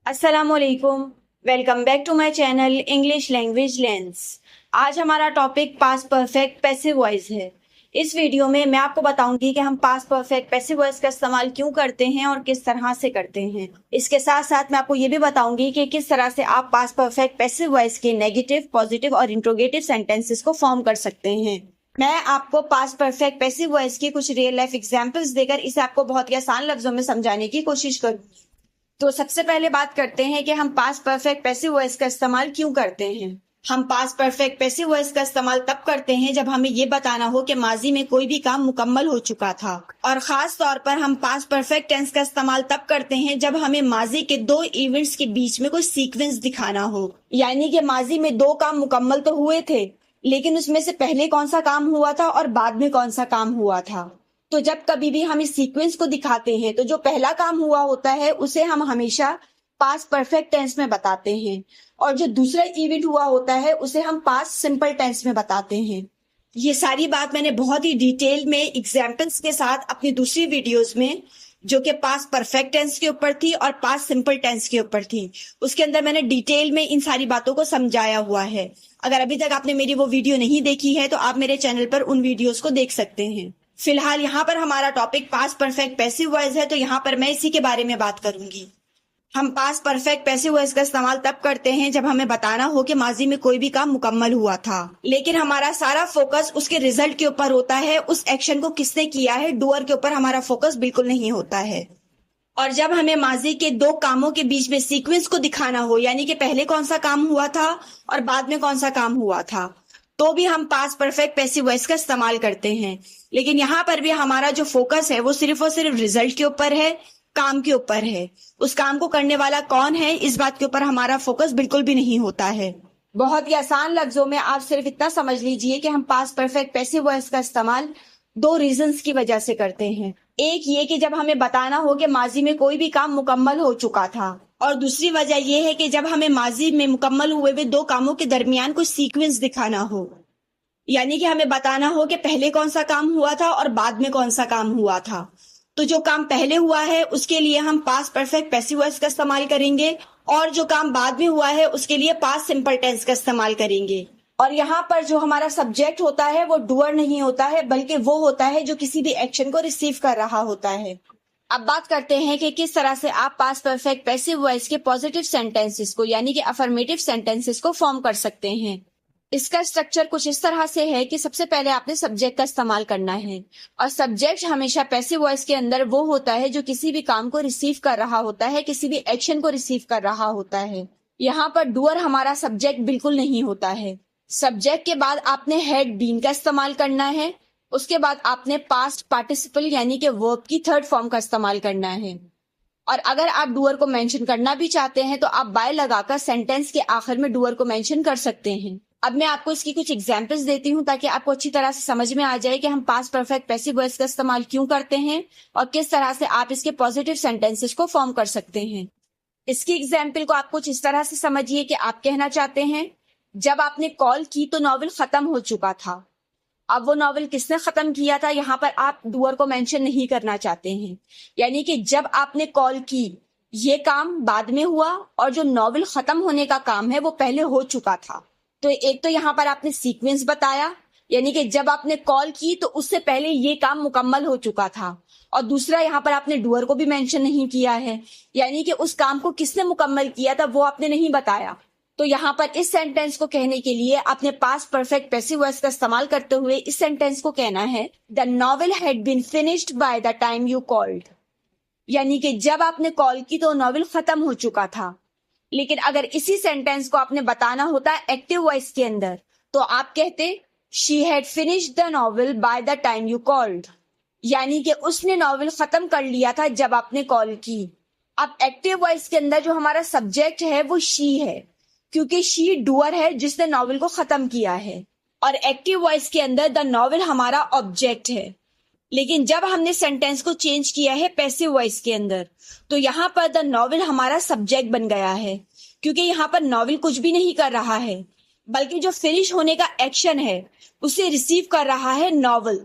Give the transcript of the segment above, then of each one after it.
अस्सलामुअलैकुम। Welcome back to my channel English language lens. आज हमारा topic past perfect passive voice है। इस वीडियो में मैं आपको बताऊंगी कि हम पास्ट परफेक्ट पैसिव वॉइस का इस्तेमाल क्यों करते हैं और किस तरह से करते हैं। इसके साथ साथ मैं आपको ये भी बताऊंगी कि किस तरह से आप पास्ट परफेक्ट पैसिव वॉइस के नेगेटिव, पॉजिटिव और इंट्रोगेटिव सेंटेंसेस को फॉर्म कर सकते हैं। मैं आपको पास्ट परफेक्ट पैसिव वॉइस की कुछ रियल लाइफ एग्जांपल्स देकर इसे आपको बहुत ही आसान लफ्जों में समझाने की कोशिश करूंगी। तो सबसे पहले बात करते हैं कि हम पास्ट परफेक्ट पैसिव वॉइस का इस्तेमाल क्यों करते हैं। हम पास्ट परफेक्ट पैसिव वॉइस का इस्तेमाल तब करते हैं जब हमें ये बताना हो कि माजी में कोई भी काम मुकम्मल हो चुका था, और खास तौर पर हम पास्ट परफेक्ट टेंस का इस्तेमाल तब करते हैं जब हमें माजी के दो इवेंट्स के बीच में कोई सीक्वेंस दिखाना हो। यानी कि माजी में दो काम मुकम्मल तो हुए थे, लेकिन उसमें से पहले कौन सा काम हुआ था और बाद में कौन सा काम हुआ था। तो जब कभी भी हम इस सीक्वेंस को दिखाते हैं तो जो पहला काम हुआ होता है उसे हम हमेशा पास्ट परफेक्ट टेंस में बताते हैं, और जो दूसरा इवेंट हुआ होता है उसे हम पास्ट सिंपल टेंस में बताते हैं। ये सारी बात मैंने बहुत ही डिटेल में एग्जाम्पल्स के साथ अपनी दूसरी वीडियोस में, जो कि पास्ट परफेक्ट टेंस के ऊपर थी और पास्ट सिंपल टेंस के ऊपर थी, उसके अंदर मैंने डिटेल में इन सारी बातों को समझाया हुआ है। अगर अभी तक आपने मेरी वो वीडियो नहीं देखी है तो आप मेरे चैनल पर उन वीडियोस को देख सकते हैं। फिलहाल यहाँ पर हमारा topic past perfect passive voice है, तो यहाँ पर मैं इसी के बारे में बात करूंगी। हम पास्ट परफेक्ट पैसिव वॉइस का इस्तेमाल तब करते हैं जब हमें बताना हो कि माजी में कोई भी काम मुकम्मल हुआ था, लेकिन हमारा सारा फोकस उसके रिजल्ट के ऊपर होता है, उस एक्शन को किसने किया है, डूअर के ऊपर हमारा फोकस बिल्कुल नहीं होता है। और जब हमें माजी के दो कामों के बीच में सीक्वेंस को दिखाना हो, यानी कि पहले कौन सा काम हुआ था और बाद में कौन सा काम हुआ था, तो भी हम पास्ट परफेक्ट पैसिव वॉइस का इस्तेमाल करते हैं। लेकिन यहाँ पर भी हमारा जो फोकस है वो सिर्फ और सिर्फ रिजल्ट के ऊपर है, काम के ऊपर है। उस काम को करने वाला कौन है, इस बात के ऊपर हमारा फोकस बिल्कुल भी नहीं होता है। बहुत ही आसान लफ्जों में आप सिर्फ इतना समझ लीजिए कि हम पास्ट परफेक्ट पैसिव वॉइस का इस्तेमाल दो रीजंस की वजह से करते हैं। एक ये कि जब हमें बताना हो कि माजी में कोई भी काम मुकम्मल हो चुका था, और दूसरी वजह यह है कि जब हमें माजी में मुकम्मल हुए हुए दो कामों के दरमियान कुछ सीक्वेंस दिखाना हो, यानी कि हमें बताना हो कि पहले कौन सा काम हुआ था और बाद में कौन सा काम हुआ था। तो जो काम पहले हुआ है उसके लिए हम पास्ट परफेक्ट पैसिव वॉइस का इस्तेमाल करेंगे, और जो काम बाद में हुआ है उसके लिए पास्ट सिंपल टेंस का इस्तेमाल करेंगे। और यहाँ पर जो हमारा सब्जेक्ट होता है वो डूअर नहीं होता है, बल्कि वो होता है जो किसी भी एक्शन को रिसीव कर रहा होता है। अब बात करते हैं कि किस तरह से आप पास्ट परफेक्ट पैसिव वॉइस के पॉजिटिव सेंटेंसेस को, यानी कि अफर्मेटिव सेंटेंसेस को फॉर्म कर सकते हैं। इसका स्ट्रक्चर कुछ इस तरह से है कि सबसे पहले आपने सब्जेक्ट का इस्तेमाल करना है, और सब्जेक्ट हमेशा पैसिव वॉइस के अंदर वो होता है जो किसी भी काम को रिसीव कर रहा होता है, किसी भी एक्शन को रिसीव कर रहा होता है। यहाँ पर डूअर हमारा सब्जेक्ट बिल्कुल नहीं होता है। सब्जेक्ट के बाद आपने हैड बीन का इस्तेमाल करना है, उसके बाद आपने पास्ट पार्टिसिपल यानी कि वर्ब की थर्ड फॉर्म का इस्तेमाल करना है। और अगर आप डूअर को मेंशन करना भी चाहते हैं तो आप बाय लगाकर सेंटेंस के आखिर में डूअर को मेंशन कर सकते हैं। अब मैं आपको इसकी कुछ एग्जांपल्स देती हूँ ताकि आपको अच्छी तरह से समझ में आ जाए कि हम पास्ट परफेक्ट पैसिव वॉइस का इस्तेमाल क्यों करते हैं और किस तरह से आप इसके पॉजिटिव सेंटेंसेस को फॉर्म कर सकते हैं। इसकी एग्जाम्पल को आप कुछ इस तरह से समझिए कि आप कहना चाहते हैं, जब आपने कॉल की तो नॉवेल खत्म हो चुका था। अब वो नॉवेल किसने खत्म किया था, यहाँ पर आप डूअर को मेंशन नहीं करना चाहते हैं। यानी कि जब आपने कॉल की ये काम बाद में हुआ, और जो नॉवेल खत्म होने का काम है वो पहले हो चुका था। तो एक तो यहाँ पर आपने सीक्वेंस बताया, यानी कि जब आपने कॉल की तो उससे पहले ये काम मुकम्मल हो चुका था, और दूसरा यहाँ पर आपने डूअर को भी मेंशन नहीं किया है, यानी कि उस काम को किसने मुकम्मल किया था वो आपने नहीं बताया। तो यहाँ पर इस सेंटेंस को कहने के लिए आपने पास्ट परफेक्ट पैसिव वॉइस का इस्तेमाल करते हुए इस सेंटेंस को कहना है, the novel had been finished by the time you called. यानी कि जब आपने कॉल की तो नॉवेल खत्म हो चुका था। लेकिन अगर इसी सेंटेंस को आपने बताना होता है एक्टिव वॉइस के अंदर, तो आप कहते she had finished the novel by the time you called, यानी कि उसने नॉवेल खत्म कर लिया था जब आपने कॉल की। अब एक्टिव वॉइस के अंदर जो हमारा सब्जेक्ट है वो शी है, क्योंकि शी डूअर है जिसने नॉवेल को खत्म किया है, और एक्टिव वॉइस के अंदर द नॉवेल हमारा ऑब्जेक्ट है। लेकिन जब हमने सेंटेंस को चेंज किया है पैसिव वॉइस के अंदर, तो यहाँ पर द नॉवेल हमारा सब्जेक्ट बन गया है, क्योंकि यहाँ पर नॉवेल कुछ भी नहीं कर रहा है, बल्कि जो फिनिश होने का एक्शन है उसे रिसीव कर रहा है नॉवेल।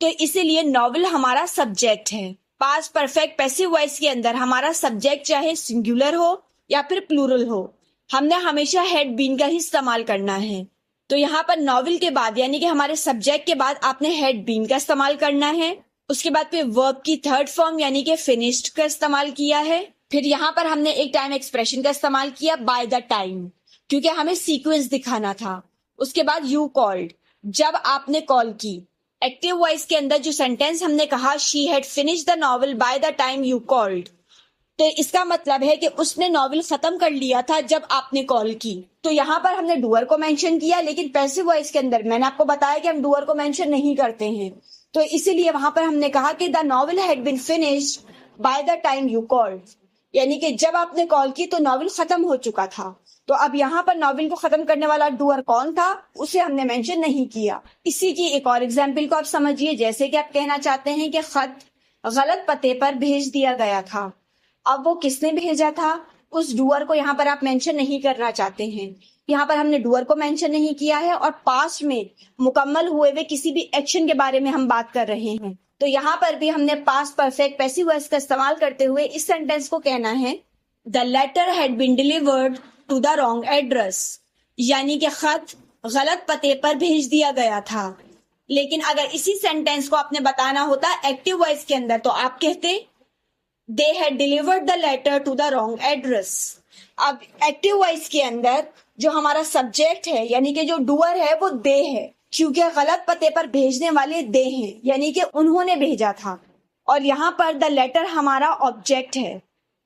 तो इसीलिए नॉवेल हमारा सब्जेक्ट है। पास्ट परफेक्ट पैसिव वॉइस के अंदर हमारा सब्जेक्ट चाहे सिंगुलर हो या फिर प्लूरल हो, हमने हमेशा हैड बीन का ही इस्तेमाल करना है। तो यहाँ पर नॉवेल के बाद यानी कि हमारे सब्जेक्ट के बाद आपने हैड बीन का इस्तेमाल करना है। उसके बाद फिर वर्ब की थर्ड फॉर्म यानी कि फिनिश्ड का इस्तेमाल किया है। फिर यहाँ पर हमने एक टाइम एक्सप्रेशन का इस्तेमाल किया बाय द टाइम, क्योंकि हमें सीक्वेंस दिखाना था। उसके बाद यू कॉल्ड, जब आपने कॉल की। एक्टिव वॉइस के अंदर जो सेंटेंस हमने कहा she had finished the novel by the time you called, तो इसका मतलब है कि उसने नॉवेल खत्म कर लिया था जब आपने कॉल की। तो यहाँ पर हमने डूअर को मेंशन किया, लेकिन पैसिव वॉइस के अंदर मैंने आपको बताया कि हम डूअर को मेंशन नहीं करते हैं, तो इसीलिए वहां पर हमने कहा कि the novel had been finished by the time you called, यानी कि जब आपने कॉल की तो नॉवेल खत्म हो चुका था। तो अब यहाँ पर नॉवेल को खत्म करने वाला डूअर कौन था, उसे हमने मेंशन नहीं किया। इसी की एक और एग्जाम्पल को आप समझिए, जैसे कि आप कहना चाहते हैं कि खत गलत पते पर भेज दिया गया था। अब वो किसने भेजा था, उस डूअर को यहाँ पर आप मेंशन नहीं करना चाहते हैं। यहाँ पर हमने डूअर को मेंशन नहीं किया है और पास्ट में मुकम्मल हुए हुए किसी भी एक्शन के बारे में हम बात कर रहे हैं। तो यहाँ पर भी हमने पास्ट परफेक्ट पैसिव वॉइस का इस्तेमाल करते हुए इस सेंटेंस को कहना है the letter had been delivered to the wrong address, यानी कि खत गलत पते पर भेज दिया गया था। लेकिन अगर इसी सेंटेंस को आपने बताना होता एक्टिव वॉइस के अंदर तो आप कहते they had delivered the letter to the wrong address. अब एक्टिव वॉइस के अंदर जो हमारा सब्जेक्ट है यानी कि जो डूअर है वो दे है, क्योंकि गलत पते पर भेजने वाले दे हैं, यानी कि उन्होंने भेजा था। और यहाँ पर द लेटर हमारा ऑब्जेक्ट है।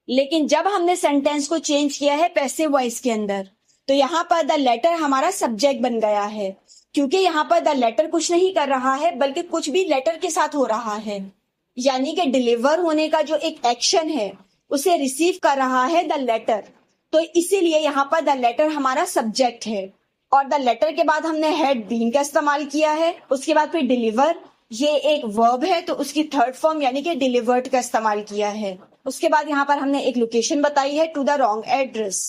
लेकिन जब हमने सेंटेंस को चेंज किया है पैसिव वॉइस के अंदर, तो यहाँ पर द लेटर हमारा सब्जेक्ट बन गया है, क्योंकि यहाँ पर द लेटर कुछ नहीं कर रहा है बल्कि कुछ भी लेटर के साथ हो रहा है, यानी कि डिलीवर होने का जो एक एक्शन है उसे रिसीव कर रहा है द लेटर। तो इसीलिए यहाँ पर द लेटर हमारा सब्जेक्ट है। और द लेटर के बाद हमने हैड बीन का इस्तेमाल किया है। उसके बाद फिर डिलीवर, ये एक वर्ब है तो उसकी थर्ड फॉर्म यानी कि डिलीवर्ड का इस्तेमाल किया है। उसके बाद यहाँ पर हमने एक लोकेशन बताई है टू द रॉन्ग एड्रेस।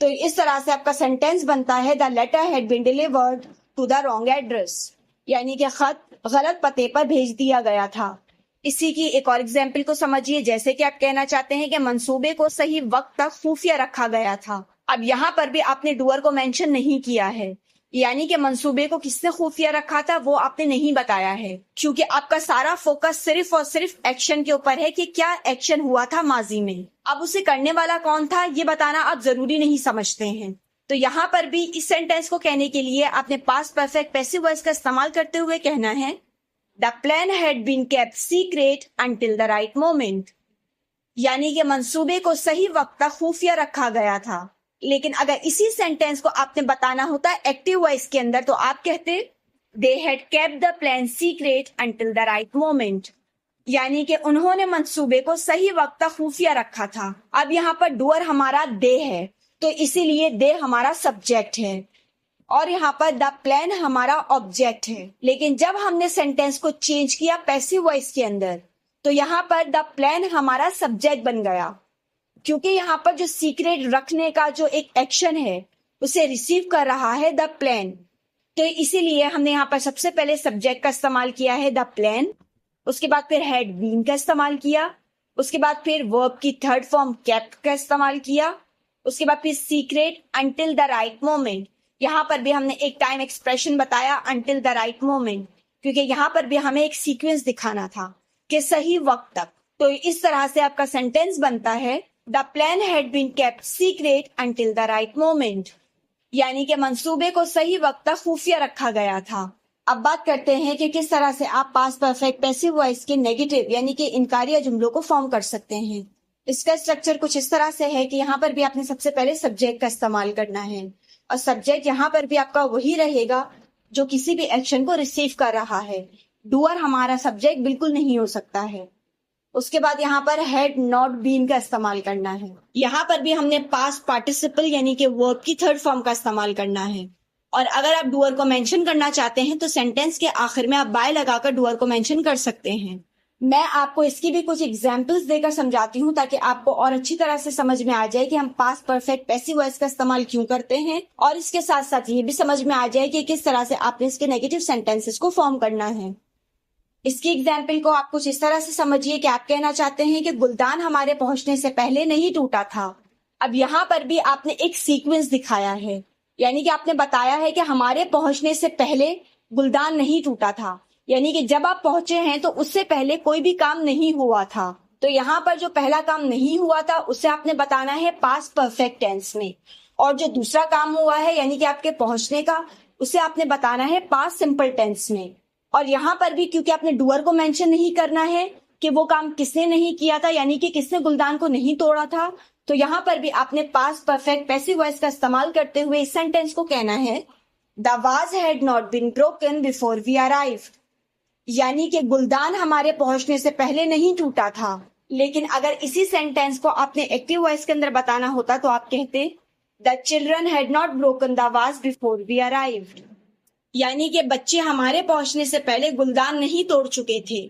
तो इस तरह से आपका सेंटेंस बनता है the letter had been delivered to the wrong address, यानी कि खत गलत पते पर भेज दिया गया था। इसी की एक और एग्जाम्पल को समझिए, जैसे कि आप कहना चाहते हैं कि मंसूबे को सही वक्त तक खुफिया रखा गया था। अब यहाँ पर भी आपने डूअर को मेंशन नहीं किया है, यानी कि मंसूबे को किसने खुफिया रखा था वो आपने नहीं बताया है, क्योंकि आपका सारा फोकस सिर्फ और सिर्फ एक्शन के ऊपर है कि क्या एक्शन हुआ था माजी में। अब उसे करने वाला कौन था ये बताना आप जरूरी नहीं समझते हैं। तो यहाँ पर भी इस सेंटेंस को कहने के लिए आपने पास्ट परफेक्ट पैसिव वॉइस का इस्तेमाल करते हुए कहना है the plan had been kept secret until the right moment, यानी कि मंसूबे को सही वक्त तक खुफिया रखा गया था। लेकिन अगर इसी सेंटेंस को आपने बताना होता एक्टिव वॉइस के अंदर तो आप कहते they had kept the plan secret until the right moment, यानी कि उन्होंने मंसूबे को सही वक्त तक खुफिया रखा था। अब यहाँ पर डूअर हमारा दे है तो इसीलिए दे हमारा सब्जेक्ट है और यहाँ पर द प्लान हमारा ऑब्जेक्ट है। लेकिन जब हमने सेंटेंस को चेंज किया पैसिव वॉइस के अंदर तो यहाँ पर द प्लान हमारा सब्जेक्ट बन गया, क्योंकि यहाँ पर जो सीक्रेट रखने का जो एक एक्शन है उसे रिसीव कर रहा है द प्लान। तो इसीलिए हमने यहाँ पर सबसे पहले सब्जेक्ट का इस्तेमाल किया है द प्लान। उसके बाद फिर हैड बीन का इस्तेमाल किया। उसके बाद फिर वर्ब की थर्ड फॉर्म केप्ट का इस्तेमाल किया। उसके बाद फिर secret until the right moment, यहाँ पर भी हमने एक टाइम एक्सप्रेशन बताया अंटिल द राइट मोमेंट, क्योंकि यहाँ पर भी हमें एक सीक्वेंस दिखाना था कि सही वक्त तक। तो इस तरह से आपका सेंटेंस बनता है the plan had been kept secret until the right moment, यानी कि मंसूबे को सही वक्त तक खुफिया रखा गया था। अब बात करते हैं कि किस तरह से आप पास्ट परफेक्ट पैसिव वॉइस के नेगेटिव यानी कि इनकारिया जुमलों को फॉर्म कर सकते हैं। इसका स्ट्रक्चर कुछ इस तरह से है कि यहाँ पर भी आपने सबसे पहले सब्जेक्ट का इस्तेमाल करना है और सब्जेक्ट यहाँ पर भी आपका वही रहेगा जो किसी भी एक्शन को रिसीव कर रहा है। डूअर हमारा सब्जेक्ट बिल्कुल नहीं हो सकता है। उसके बाद यहाँ पर हैड नॉट बीन का इस्तेमाल करना है। यहाँ पर भी हमने पास्ट पार्टिसिपल यानी कि वर्ब की थर्ड फॉर्म का इस्तेमाल करना है। और अगर आप डूअर को मेंशन करना चाहते हैं तो सेंटेंस के आखिर में आप बाय लगाकर डूअर को मेंशन कर सकते हैं। मैं आपको इसकी भी कुछ एग्जाम्पल्स देकर समझाती हूँ ताकि आपको और अच्छी तरह से समझ में आ जाए कि हम पास्ट परफेक्ट पैसिव वॉइस का इस्तेमाल क्यों करते हैं, और इसके साथ साथ ये भी समझ में आ जाए कि किस तरह से आपने इसके नेगेटिव सेंटेंसेस को फॉर्म करना है। इसकी एग्जाम्पल को आप कुछ इस तरह से समझिए कि आप कहना चाहते हैं कि गुलदान हमारे पहुंचने से पहले नहीं टूटा था, अब यहाँ पर भी आपने एक सीक्वेंस दिखाया है, यानी कि आपने बताया है कि हमारे पहुंचने से पहले गुलदान नहीं टूटा था, यानी कि जब आप पहुंचे हैं तो उससे पहले कोई भी काम नहीं हुआ था। तो यहाँ पर जो पहला काम नहीं हुआ था उसे आपने बताना है पास्ट परफेक्ट टेंस में, और जो दूसरा काम हुआ है यानी कि आपके पहुंचने का, उसे आपने बताना है पास्ट सिंपल टेंस में। और यहाँ पर भी क्योंकि आपने डूअर को मेंशन नहीं करना है कि वो काम किसने नहीं किया था, यानी कि किसने गुलदान को नहीं तोड़ा था, तो यहाँ पर भी आपने पास्ट परफेक्ट पैसिव वॉइस का इस्तेमाल करते हुए इस सेंटेंस को कहना है the vase had not been broken before we arrived, यानी कि गुलदान हमारे पहुंचने से पहले नहीं टूटा था। लेकिन अगर इसी सेंटेंस को आपने एक्टिव वॉइस के अंदर बताना होता तो आप कहते the children had not broken the vase before we arrived, यानी कि बच्चे हमारे पहुंचने से पहले गुलदान नहीं तोड़ चुके थे,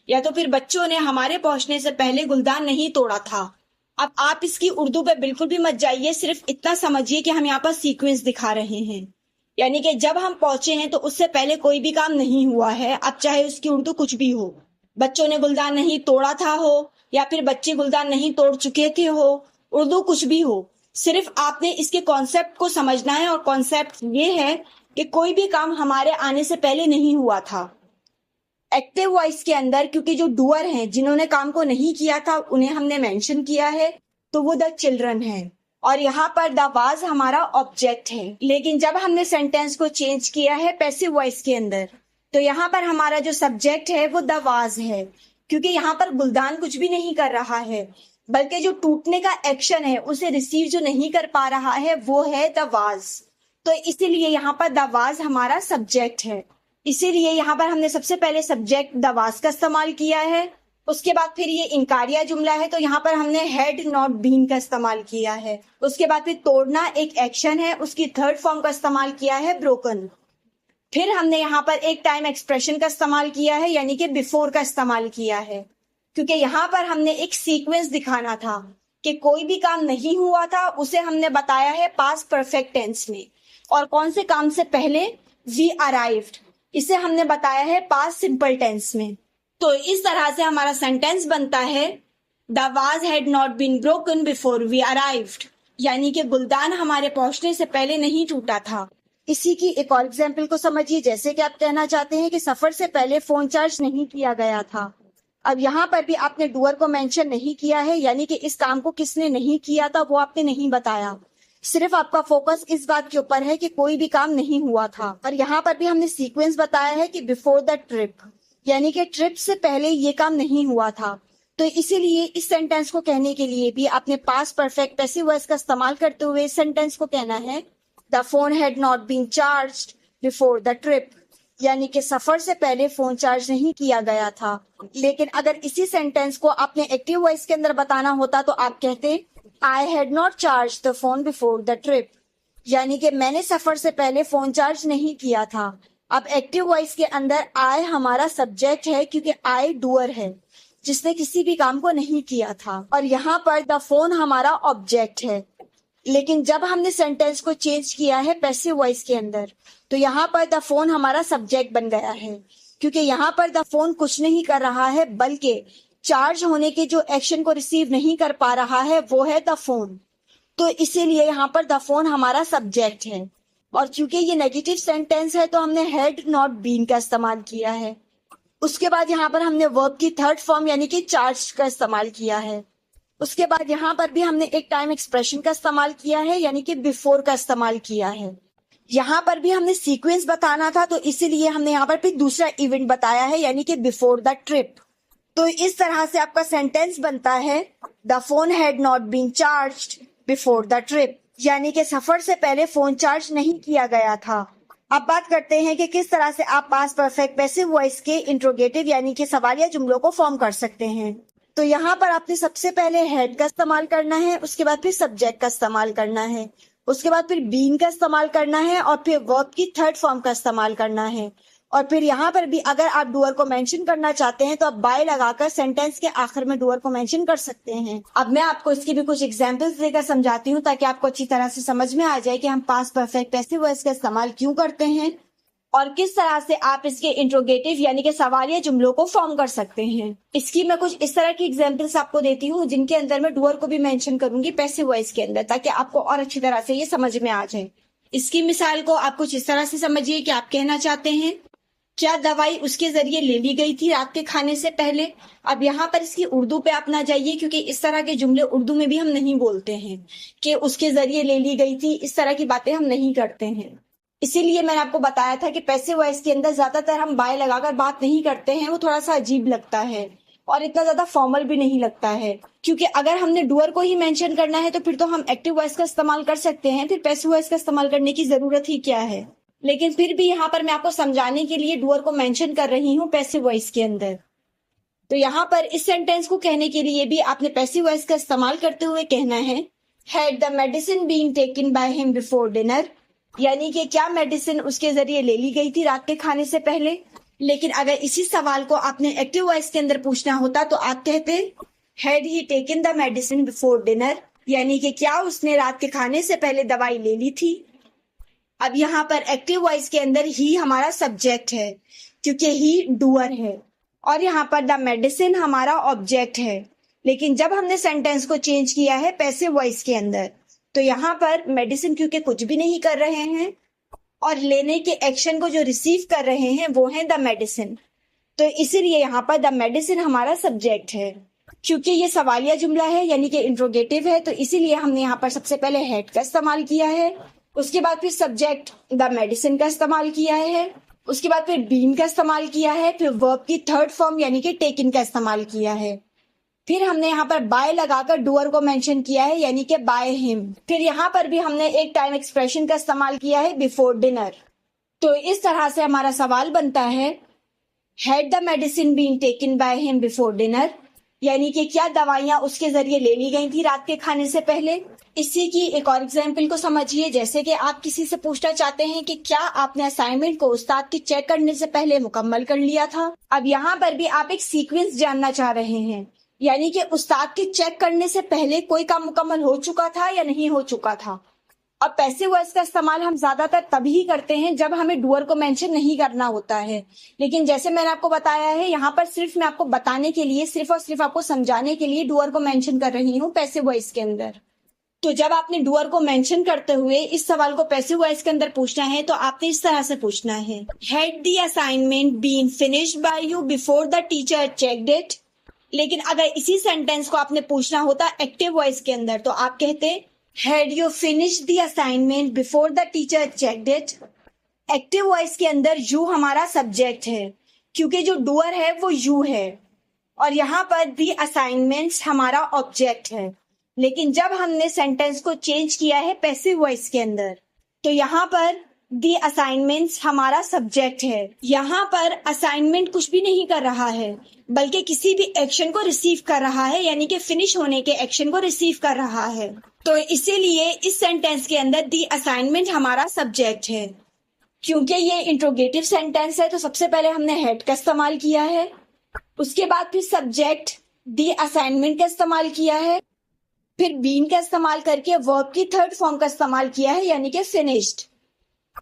या तो फिर बच्चों ने हमारे पहुंचने से पहले गुलदान नहीं तोड़ा था। अब आप इसकी उर्दू पे बिल्कुल भी मत जाइए, सिर्फ इतना समझिए कि हम यहाँ पर सीक्वेंस दिखा रहे हैं, यानी कि जब हम पहुंचे हैं तो उससे पहले कोई भी काम नहीं हुआ है। अब चाहे उसकी उर्दू कुछ भी हो, बच्चों ने गुलदान नहीं तोड़ा था हो, या फिर बच्चे गुलदान नहीं तोड़ चुके थे हो, उर्दू कुछ भी हो, सिर्फ आपने इसके कॉन्सेप्ट को समझना है। और कॉन्सेप्ट ये है कि कोई भी काम हमारे आने से पहले नहीं हुआ था। एक्टिव वॉइस के अंदर क्योंकि जो डूअर हैं, जिन्होंने काम को नहीं किया था, उन्हें हमने मेंशन किया है, तो वो द चिल्ड्रन है, और यहाँ पर द वाज हमारा ऑब्जेक्ट है। लेकिन जब हमने सेंटेंस को चेंज किया है पैसिव वॉइस के अंदर, तो यहाँ पर हमारा जो सब्जेक्ट है वो द वाज है, क्योंकि यहाँ पर गुलदान कुछ भी नहीं कर रहा है, बल्कि जो टूटने का एक्शन है उसे रिसीव जो नहीं कर पा रहा है वो है द वाज। तो इसीलिए यहाँ पर द वाज हमारा सब्जेक्ट है, इसीलिए यहाँ पर हमने सबसे पहले सब्जेक्ट द वाज का इस्तेमाल किया है। उसके बाद फिर ये इनकारिया जुमला है, तो यहाँ पर हमने हैड नॉट बीन का इस्तेमाल किया है। उसके बाद फिर तोड़ना एक एक्शन है, उसकी थर्ड फॉर्म का इस्तेमाल किया है ब्रोकन। फिर हमने यहाँ पर एक टाइम एक्सप्रेशन का इस्तेमाल किया है, यानी कि बिफोर का इस्तेमाल किया है, क्योंकि यहाँ पर हमने एक सीक्वेंस दिखाना था कि कोई भी काम नहीं हुआ था, उसे हमने बताया है पास्ट परफेक्ट टेंस में, और कौन से काम से पहले वी अराइव्ड, इसे हमने बताया है पास्ट सिंपल टेंस में। तो इस तरह से हमारा सेंटेंस बनता है the vase had not been broken before we arrived, यानी कि गुलदान हमारे पहुंचने से पहले नहीं टूटा था। इसी की एक और एग्जाम्पल को समझिए, जैसे कि आप कहना चाहते हैं कि सफर से पहले फोन चार्ज नहीं किया गया था। अब यहाँ पर भी आपने डूअर को मेंशन नहीं किया है, यानी कि इस काम को किसने नहीं किया था वो आपने नहीं बताया, सिर्फ आपका फोकस इस बात के ऊपर है कि कोई भी काम नहीं हुआ था। और यहाँ पर भी हमने सीक्वेंस बताया है कि बिफोर द ट्रिप, यानी कि ट्रिप से पहले ये काम नहीं हुआ था। तो इसीलिए इस सेंटेंस को कहने के लिए भी आपने पास्ट परफेक्ट पैसिव वॉइस का इस्तेमाल करते हुए इस सेंटेंस को कहना है the phone had not been charged before the trip, यानी कि सफर से पहले फोन चार्ज नहीं किया गया था। लेकिन अगर इसी सेंटेंस को आपने एक्टिव वॉइस के अंदर बताना होता तो आप कहते I had not charge the phone before the trip, यानी कि मैंने सफर से पहले फोन चार्ज नहीं किया था। अब एक्टिव वॉइस के अंदर आई हमारा सब्जेक्ट है, क्योंकि आई डूअर है जिसने किसी भी काम को नहीं किया था, और यहाँ पर द फोन हमारा ऑब्जेक्ट है। लेकिन जब हमने सेंटेंस को चेंज किया है पैसिव वॉइस के अंदर, तो यहाँ पर द फोन हमारा सब्जेक्ट बन गया है, क्योंकि यहाँ पर द फोन कुछ नहीं कर रहा है, बल्कि चार्ज होने के जो एक्शन को रिसीव नहीं कर पा रहा है वो है द फोन। तो इसीलिए यहाँ पर द फोन हमारा सब्जेक्ट है। और चूंकि ये नेगेटिव सेंटेंस है तो हमने हैड नॉट बीन का इस्तेमाल किया है। उसके बाद यहाँ पर हमने वर्ब की थर्ड फॉर्म यानी कि चार्ज का इस्तेमाल किया है। उसके बाद यहाँ पर भी हमने एक टाइम एक्सप्रेशन का इस्तेमाल किया है, यानी कि बिफोर का इस्तेमाल किया है। यहाँ पर भी हमने सीक्वेंस बताना था, तो इसीलिए हमने यहाँ पर भी दूसरा इवेंट बताया है, यानी कि बिफोर द ट्रिप। तो इस तरह से आपका सेंटेंस बनता है the phone had not been charged before the trip, यानी कि सफर से पहले फोन चार्ज नहीं किया गया था। अब बात करते हैं कि किस तरह से आप पास्ट परफेक्ट पैसिव वॉइस के इंट्रोगेटिव यानी कि सवालिया जुमलों को फॉर्म कर सकते हैं। तो यहाँ पर आपने सबसे पहले हैड का इस्तेमाल करना है, उसके बाद फिर सब्जेक्ट का इस्तेमाल करना है, उसके बाद फिर बीन का इस्तेमाल करना है, और फिर वर्ब की थर्ड फॉर्म का इस्तेमाल करना है। और फिर यहाँ पर भी अगर आप डूअर को मेंशन करना चाहते हैं तो आप बाय लगाकर सेंटेंस के आखिर में डूअर को मेंशन कर सकते हैं। अब मैं आपको इसकी भी कुछ एग्जांपल्स देकर समझाती हूँ ताकि आपको अच्छी तरह से समझ में आ जाए कि हम पास्ट परफेक्ट पैसिव वॉइस का इस्तेमाल क्यों करते हैं। और किस तरह से आप इसके इंट्रोगेटिव यानी कि सवालिया जुमलों को फॉर्म कर सकते हैं। इसकी मैं कुछ इस तरह की एग्जांपल्स आपको देती हूँ जिनके अंदर मैं डूअर को भी मेंशन करूंगी पैसिव वॉइस के अंदर, ताकि आपको और अच्छी तरह से ये समझ में आ जाए। इसकी मिसाल को आप कुछ इस तरह से समझिए कि आप कहना चाहते हैं क्या दवाई उसके जरिए ले ली गई थी रात के खाने से पहले। अब यहाँ पर इसकी उर्दू पे आप ना जाइए, क्योंकि इस तरह के जुमले उर्दू में भी हम नहीं बोलते हैं कि उसके जरिए ले ली गई थी, इस तरह की बातें हम नहीं करते हैं। इसीलिए मैंने आपको बताया था कि पैसिव वॉइस के अंदर ज्यादातर हम बाय लगाकर बात नहीं करते हैं, वो थोड़ा सा अजीब लगता है और इतना ज्यादा फॉर्मल भी नहीं लगता है। क्योंकि अगर हमने डूअर को ही मेंशन करना है तो फिर तो हम एक्टिव वॉइस का इस्तेमाल कर सकते हैं, फिर पैसिव वॉइस का इस्तेमाल करने की जरूरत ही क्या है। लेकिन फिर भी यहाँ पर मैं आपको समझाने के लिए डूअर को मेंशन कर रही हूँ पैसिव वॉइस के अंदर। तो यहाँ पर इस सेंटेंस को कहने के लिए भी आपने पैसिव वॉइस का इस्तेमाल करते हुए कहना है had the medicine been taken by him before dinner, यानी कि क्या मेडिसिन उसके जरिए ले ली गई थी रात के खाने से पहले। लेकिन अगर इसी सवाल को आपने एक्टिव वॉइस के अंदर पूछना होता तो आप कहते had he taken the medicine before dinner, यानी कि क्या उसने रात के खाने से पहले दवाई ले ली थी। अब यहाँ पर एक्टिव वॉइस के अंदर ही हमारा सब्जेक्ट है, क्योंकि ही डूअर है, और यहाँ पर द मेडिसिन हमारा ऑब्जेक्ट है। लेकिन जब हमने सेंटेंस को चेंज किया है पैसिव वॉइस के अंदर, तो यहाँ पर मेडिसिन क्योंकि कुछ भी नहीं कर रहे हैं और लेने के एक्शन को जो रिसीव कर रहे हैं वो है द मेडिसिन, तो इसीलिए यहाँ पर द मेडिसिन हमारा सब्जेक्ट है। क्योंकि ये सवालिया जुमला है यानी कि इंट्रोगेटिव है, तो इसीलिए हमने यहाँ पर सबसे पहले हैड का इस्तेमाल किया है, उसके बाद फिर सब्जेक्ट द मेडिसिन का इस्तेमाल किया है, उसके बाद फिर बीन का इस्तेमाल किया है, फिर वर्ब की थर्ड फॉर्म यानी कि टेकन का इस्तेमाल किया है, फिर हमने यहाँ पर बाय लगाकर डूअर को मेंशन किया है यानी कि बाय हिम। फिर यहाँ पर भी हमने एक टाइम एक्सप्रेशन का इस्तेमाल किया है बिफोर डिनर। तो इस तरह से हमारा सवाल बनता है had the medicine been taken by him before dinner, यानी कि क्या दवाइयां उसके जरिए ले ली गई थी रात के खाने से पहले। इसी की एक और एग्जाम्पल को समझिए, जैसे कि आप किसी से पूछना चाहते हैं कि क्या आपने असाइनमेंट को उस्ताद की चेक करने से पहले मुकम्मल कर लिया था। अब यहाँ पर भी आप एक सीक्वेंस जानना चाह रहे हैं, यानी कि उस्ताद के चेक करने से पहले कोई काम मुकम्मल हो चुका था या नहीं हो चुका था। अब पैसिव वॉइस का इस्तेमाल हम ज्यादातर तभी ही करते हैं जब हमें डूअर को मेंशन नहीं करना होता है। लेकिन जैसे मैंने आपको बताया है, यहाँ पर सिर्फ मैं आपको बताने के लिए, सिर्फ और सिर्फ आपको समझाने के लिए डूअर को मेंशन कर रही हूँ पैसिव वॉइस के अंदर। तो जब आपने डूअर को मेंशन करते हुए इस सवाल को पैसिव वॉइस के अंदर पूछना है तो आपने इस तरह से पूछना है had the assignment been finished by you before the teacher checked it. लेकिन अगर इसी सेंटेंस को आपने पूछना होता एक्टिव वॉइस के अंदर तो आप कहते had you finished the assignment before the teacher checked it. Active voice के अंदर यू हमारा सब्जेक्ट है, क्योंकि जो डूअर है वो यू है, और यहाँ पर द असाइनमेंट्स हमारा ऑब्जेक्ट है। लेकिन जब हमने सेंटेंस को चेंज किया है पैसिव वॉइस के अंदर, तो यहाँ पर द असाइनमेंट्स हमारा सब्जेक्ट है। यहाँ पर असाइनमेंट कुछ भी नहीं कर रहा है, बल्कि किसी भी एक्शन को रिसीव कर रहा है, यानी कि फिनिश होने के एक्शन को रिसीव कर रहा है। तो इसीलिए इस सेंटेंस के अंदर द असाइनमेंट हमारा सब्जेक्ट है। क्योंकि ये इंट्रोगेटिव सेंटेंस है तो सबसे पहले हमने हेड का इस्तेमाल किया है, उसके बाद फिर सब्जेक्ट द असाइनमेंट का इस्तेमाल किया है, फिर बीन का इस्तेमाल करके वर्ब की थर्ड फॉर्म का इस्तेमाल किया है यानी कि फिनिश्ड।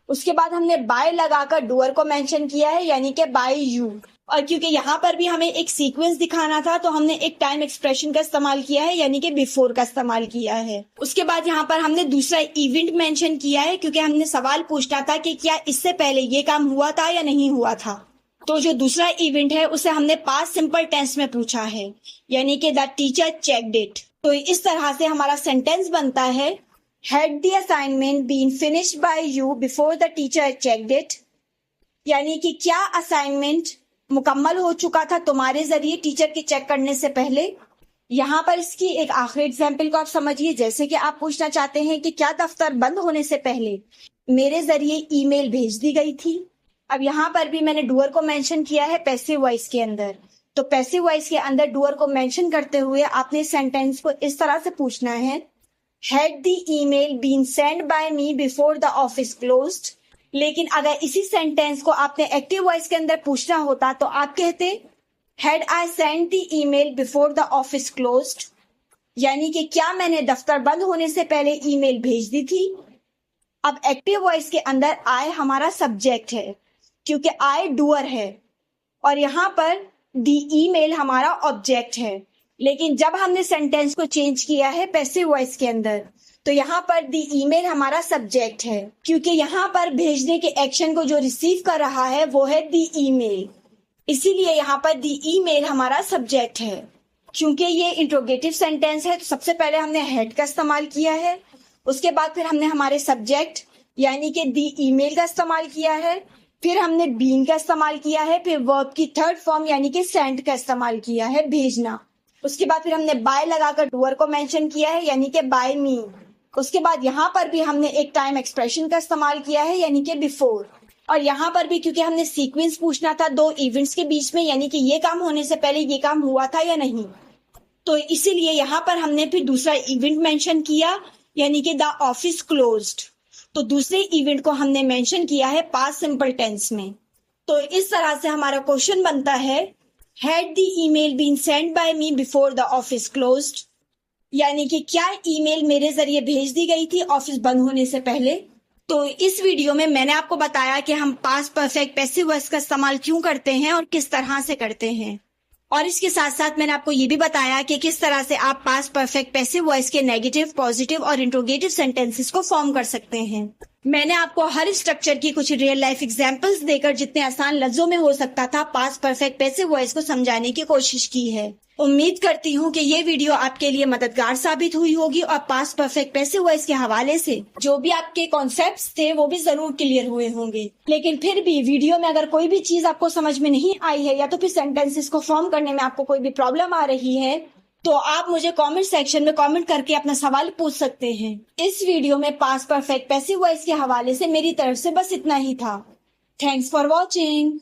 उसके बाद हमने बाय लगाकर डूअर को मेंशन किया है यानी कि बाय यू। और क्योंकि यहाँ पर भी हमें एक सीक्वेंस दिखाना था तो हमने एक टाइम एक्सप्रेशन का इस्तेमाल किया है यानी कि बिफोर का इस्तेमाल किया है। उसके बाद यहाँ पर हमने दूसरा इवेंट मेंशन किया है, क्योंकि हमने सवाल पूछना था कि क्या इससे पहले ये काम हुआ था या नहीं हुआ था। तो जो दूसरा इवेंट है उसे हमने पास्ट सिंपल टेंस में पूछा है, यानी कि द टीचर चेक्ड इट। तो इस तरह से हमारा सेंटेंस बनता है had the assignment been finished by you before the teacher checked it, यानी कि क्या असाइनमेंट मुकम्मल हो चुका था तुम्हारे जरिए टीचर के चेक करने से पहले। यहाँ पर इसकी एक आखिरी एग्जाम्पल को आप समझिए, जैसे कि आप पूछना चाहते हैं कि क्या दफ्तर बंद होने से पहले मेरे जरिए ईमेल भेज दी गई थी। अब यहाँ पर भी मैंने डूअर को मेंशन किया है पैसिव वॉइस के अंदर, तो पैसिव वॉइस के अंदर डूअर को मेंशन करते हुए आपने सेंटेंस को इस तरह से पूछना है had the email been send by me before the office closed. लेकिन अगर इसी सेंटेंस को आपने एक्टिव वॉइस के अंदर पूछना होता तो आप कहते had I send the email before the office closed, यानी कि क्या मैंने दफ्तर बंद होने से पहले ईमेल भेज दी थी। अब एक्टिव वॉइस के अंदर आई हमारा सब्जेक्ट है, क्योंकि आई डूअर है और यहाँ पर द ईमेल हमारा ऑब्जेक्ट है। लेकिन जब हमने सेंटेंस को चेंज किया है पैसिव वॉइस के अंदर, तो यहाँ पर द ईमेल हमारा सब्जेक्ट है, क्योंकि यहाँ पर भेजने के एक्शन को जो रिसीव कर रहा है वो है द ईमेल, इसीलिए यहाँ पर द ईमेल हमारा सब्जेक्ट है। क्योंकि ये इंट्रोगेटिव सेंटेंस है तो सबसे पहले हमने हेड का इस्तेमाल किया है, उसके बाद फिर हमने हमारे सब्जेक्ट यानी कि द ईमेल का इस्तेमाल किया है, फिर हमने बीन का इस्तेमाल किया है, फिर वर्ब की थर्ड फॉर्म यानी कि सेंड का इस्तेमाल किया है, भेजना। उसके बाद फिर हमने बाय लगाकर डूअर को मेंशन किया है यानी कि बाय मी। उसके बाद यहाँ पर भी हमने एक टाइम एक्सप्रेशन का इस्तेमाल किया है यानी कि बिफोर। और यहाँ पर भी क्योंकि हमने सीक्वेंस पूछना था दो इवेंट्स के बीच में, यानी कि ये काम होने से पहले ये काम हुआ था या नहीं, तो इसीलिए यहाँ पर हमने फिर दूसरा इवेंट मेंशन किया यानी कि द ऑफिस क्लोज्ड। तो दूसरे इवेंट को हमने मेंशन किया है पास्ट सिंपल टेंस में। तो इस तरह से हमारा क्वेश्चन बनता है, had the email been send by me before the office closed, यानी कि क्या ईमेल मेरे जरिए भेज दी गई थी ऑफिस बंद होने से पहले। तो इस वीडियो में मैंने आपको बताया कि हम पास्ट परफेक्ट पैसिव वॉइस का इस्तेमाल क्यों करते हैं और किस तरह से करते हैं, और इसके साथ साथ मैंने आपको ये भी बताया कि किस तरह से आप पास्ट परफेक्ट पैसिव वॉइस के नेगेटिव, पॉजिटिव और इंट्रोगेटिव सेंटेंसेस को फॉर्म कर सकते हैं। मैंने आपको हर स्ट्रक्चर की कुछ रियल लाइफ एग्जांपल्स देकर जितने आसान लफ्जों में हो सकता था पास्ट परफेक्ट पैसिव वॉइस को समझाने की कोशिश की है। उम्मीद करती हूँ कि ये वीडियो आपके लिए मददगार साबित हुई होगी और पास्ट परफेक्ट पैसिव वॉइस के हवाले से जो भी आपके कॉन्सेप्ट्स थे वो भी जरूर क्लियर हुए होंगे। लेकिन फिर भी वीडियो में अगर कोई भी चीज आपको समझ में नहीं आई है या तो फिर सेंटेंसेस को फॉर्म करने में आपको कोई भी प्रॉब्लम आ रही है, तो आप मुझे कमेंट सेक्शन में कमेंट करके अपना सवाल पूछ सकते हैं। इस वीडियो में पास्ट परफेक्ट पैसिव वॉइस के हवाले से मेरी तरफ से बस इतना ही था। Thanks for watching.